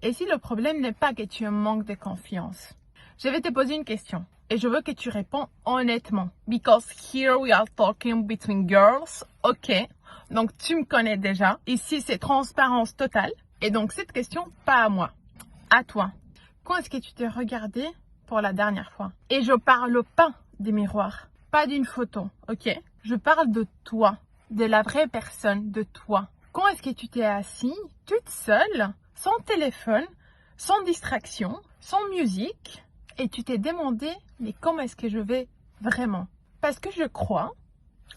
Et si le problème n'est pas que tu manques de confiance? Je vais te poser une question et je veux que tu réponds honnêtement. Because here we are talking between girls. Ok, donc tu me connais déjà. Ici, c'est transparence totale. Et donc cette question, pas à moi, à toi. Quand est-ce que tu t'es regardé pour la dernière fois? Et je parle pas des miroirs, pas d'une photo, ok? Je parle de toi, de la vraie personne, de toi. Quand est-ce que tu t'es assis, toute seule, sans téléphone, sans distraction, sans musique, et tu t'es demandé, mais comment est-ce que je vais vraiment? Parce que je crois,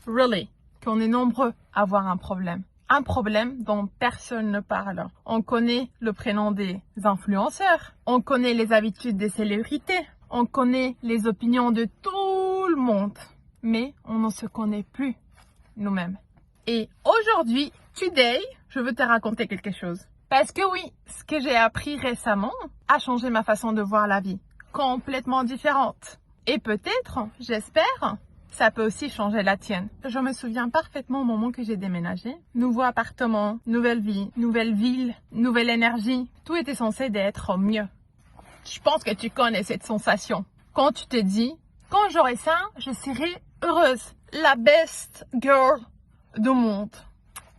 really, qu'on est nombreux à avoir un problème. Un problème dont personne ne parle. On connaît le prénom des influenceurs, on connaît les habitudes des célébrités, on connaît les opinions de tout le monde, mais on ne se connaît plus nous-mêmes. Et aujourd'hui, today, je veux te raconter quelque chose. Parce que oui, ce que j'ai appris récemment a changé ma façon de voir la vie. Complètement différente. Et peut-être, j'espère, ça peut aussi changer la tienne. Je me souviens parfaitement au moment que j'ai déménagé. Nouveau appartement, nouvelle vie, nouvelle ville, nouvelle énergie. Tout était censé d'être mieux. Je pense que tu connais cette sensation. Quand tu te dis, quand j'aurai ça, je serai heureuse. La best girl du monde.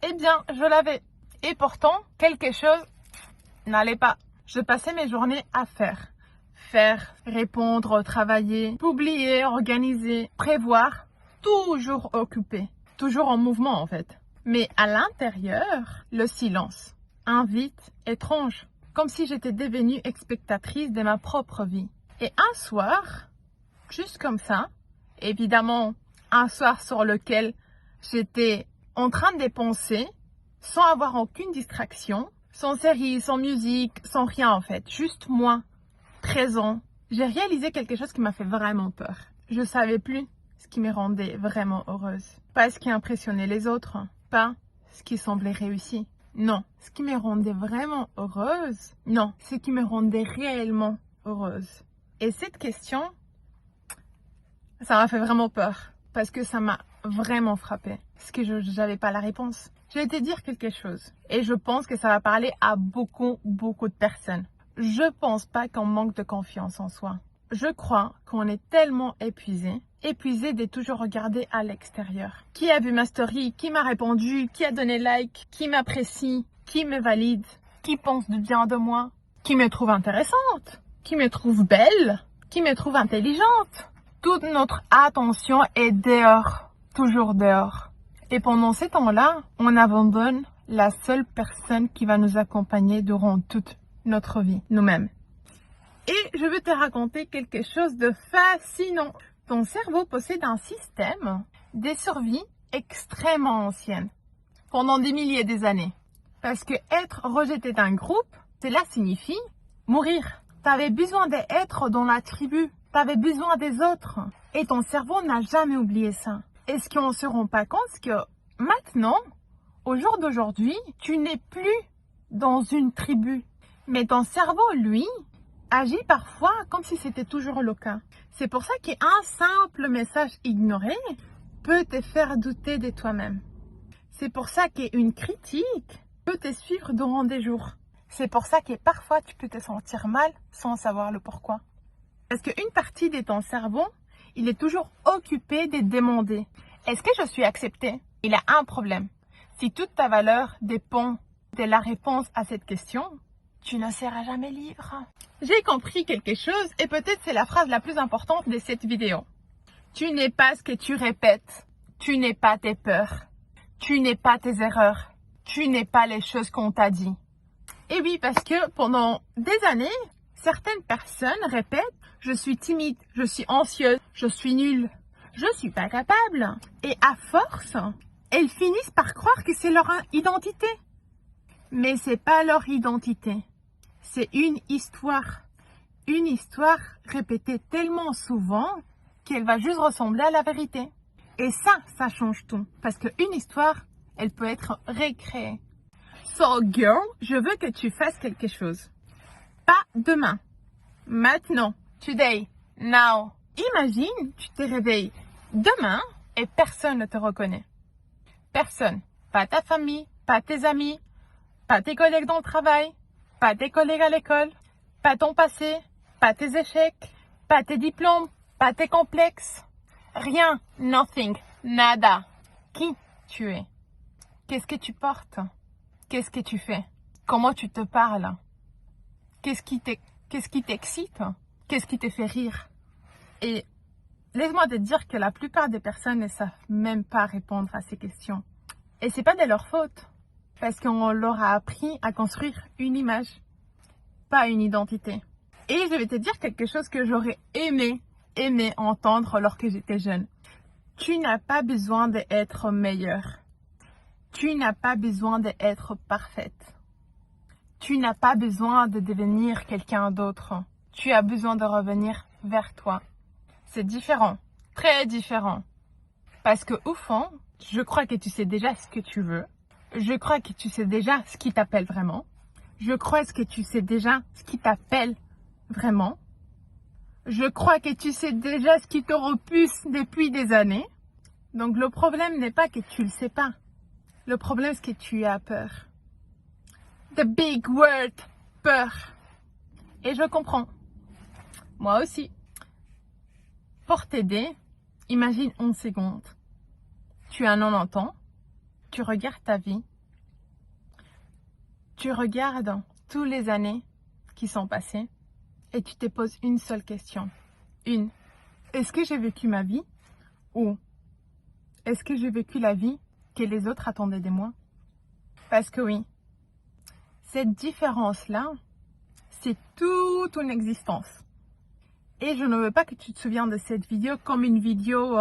Eh bien, je l'avais. Et pourtant, quelque chose n'allait pas. Je passais mes journées à faire. Faire, répondre, travailler, publier, organiser, prévoir, toujours occupé, toujours en mouvement en fait. Mais à l'intérieur, le silence, un vide étrange, comme si j'étais devenue spectatrice de ma propre vie. Et un soir, juste comme ça, évidemment, un soir sur lequel j'étais en train de penser, sans avoir aucune distraction, sans série, sans musique, sans rien en fait, juste moi. Présent, j'ai réalisé quelque chose qui m'a fait vraiment peur. Je ne savais plus ce qui me rendait vraiment heureuse. Pas ce qui impressionnait les autres, pas ce qui semblait réussi. Non, ce qui me rendait vraiment heureuse, non, ce qui me rendait réellement heureuse. Et cette question, ça m'a fait vraiment peur parce que ça m'a vraiment frappée. Parce que je n'avais pas la réponse. Je vais te dire quelque chose et je pense que ça va parler à beaucoup de personnes. Je pense pas qu'on manque de confiance en soi. Je crois qu'on est tellement épuisé de toujours regarder à l'extérieur. Qui a vu ma story? Qui m'a répondu? Qui a donné like? Qui m'apprécie? Qui me valide? Qui pense du bien de moi? Qui me trouve intéressante? Qui me trouve belle? Qui me trouve intelligente? Toute notre attention est dehors, toujours dehors. Et pendant ces temps-là, on abandonne la seule personne qui va nous accompagner durant toute notre vie, nous-mêmes. Et je veux te raconter quelque chose de fascinant. Ton cerveau possède un système de survie extrêmement ancien, pendant des milliers d'années. Parce que être rejeté d'un groupe, cela signifie mourir. Tu avais besoin d'être dans la tribu, tu avais besoin des autres. Et ton cerveau n'a jamais oublié ça. Est-ce qu'on ne se rend pas compte que maintenant, au jour d'aujourd'hui, tu n'es plus dans une tribu? Mais ton cerveau, lui, agit parfois comme si c'était toujours le cas. C'est pour ça qu'un simple message ignoré peut te faire douter de toi-même. C'est pour ça qu'une critique peut te suivre durant des jours. C'est pour ça que parfois tu peux te sentir mal sans savoir le pourquoi. Parce qu'une partie de ton cerveau, il est toujours occupé de demander « Est-ce que je suis acceptée ?» Il a un problème. Si toute ta valeur dépend de la réponse à cette question, tu ne seras jamais libre. J'ai compris quelque chose et peut-être c'est la phrase la plus importante de cette vidéo. Tu n'es pas ce que tu répètes. Tu n'es pas tes peurs. Tu n'es pas tes erreurs. Tu n'es pas les choses qu'on t'a dit. Et oui, parce que pendant des années, certaines personnes répètent « Je suis timide, je suis anxieuse, je suis nulle, je suis pas capable ». Et à force, elles finissent par croire que c'est leur identité. Mais c'est pas leur identité. C'est une histoire répétée tellement souvent qu'elle va juste ressembler à la vérité. Et ça change tout. Parce qu'une histoire, elle peut être recréée. So girl, je veux que tu fasses quelque chose. Pas demain. Maintenant. Today. Now. Imagine, tu te réveilles demain et personne ne te reconnaît. Personne. Pas ta famille, pas tes amis, pas tes collègues dans le travail, pas tes collègues à l'école, pas ton passé, pas tes échecs, pas tes diplômes, pas tes complexes. Rien, nothing, nada. Qui tu es? Qu'est-ce que tu portes? Qu'est-ce que tu fais? Comment tu te parles? Qu'est-ce qui t'excite? Qu'est-ce qui te fait rire? Et laisse-moi te dire que la plupart des personnes ne savent même pas répondre à ces questions. Et c'est pas de leur faute, parce qu'on leur a appris à construire une image, pas une identité. Et je vais te dire quelque chose que j'aurais aimé entendre lorsque j'étais jeune. Tu n'as pas besoin d'être meilleure. Tu n'as pas besoin d'être parfaite. Tu n'as pas besoin de devenir quelqu'un d'autre. Tu as besoin de revenir vers toi. C'est différent, très différent. Parce que au fond, je crois que tu sais déjà ce que tu veux. Je crois que tu sais déjà ce qui t'appelle vraiment. Je crois que tu sais déjà ce qui t'appelle vraiment. Je crois que tu sais déjà ce qui te repousse depuis des années. Donc le problème n'est pas que tu le sais pas. Le problème, c'est que tu as peur. The big word, peur. Et je comprends. Moi aussi. Pour t'aider, imagine 11 secondes. Tu as 90 ans. Tu regardes ta vie. Tu regardes toutes les années qui sont passées. Et tu te poses une seule question. Une. Est-ce que j'ai vécu ma vie? Ou est-ce que j'ai vécu la vie que les autres attendaient de moi? Parce que oui, cette différence-là, c'est toute ton existence. Et je ne veux pas que tu te souviennes de cette vidéo comme une vidéo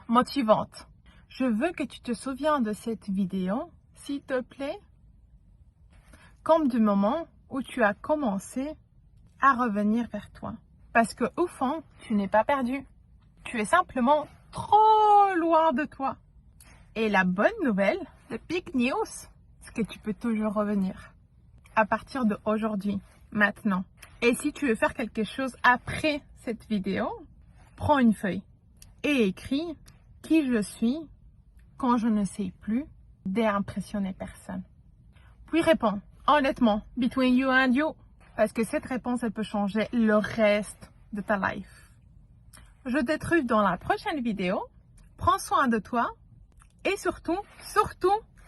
motivante. Je veux que tu te souviennes de cette vidéo, s'il te plaît, comme du moment où tu as commencé à revenir vers toi. Parce que au fond, tu n'es pas perdu. Tu es simplement trop loin de toi. Et la bonne nouvelle, le big news, c'est que tu peux toujours revenir. À partir d'aujourd'hui, maintenant. Et si tu veux faire quelque chose après cette vidéo, prends une feuille et écris qui je suis quand je ne sais plus d'impressionner personne. Puis réponds, honnêtement, between you and you. Parce que cette réponse, elle peut changer le reste de ta life. Je te trouve dans la prochaine vidéo. Prends soin de toi. Et surtout,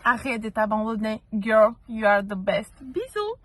arrête de t'abandonner. Girl, you are the best. Bisous!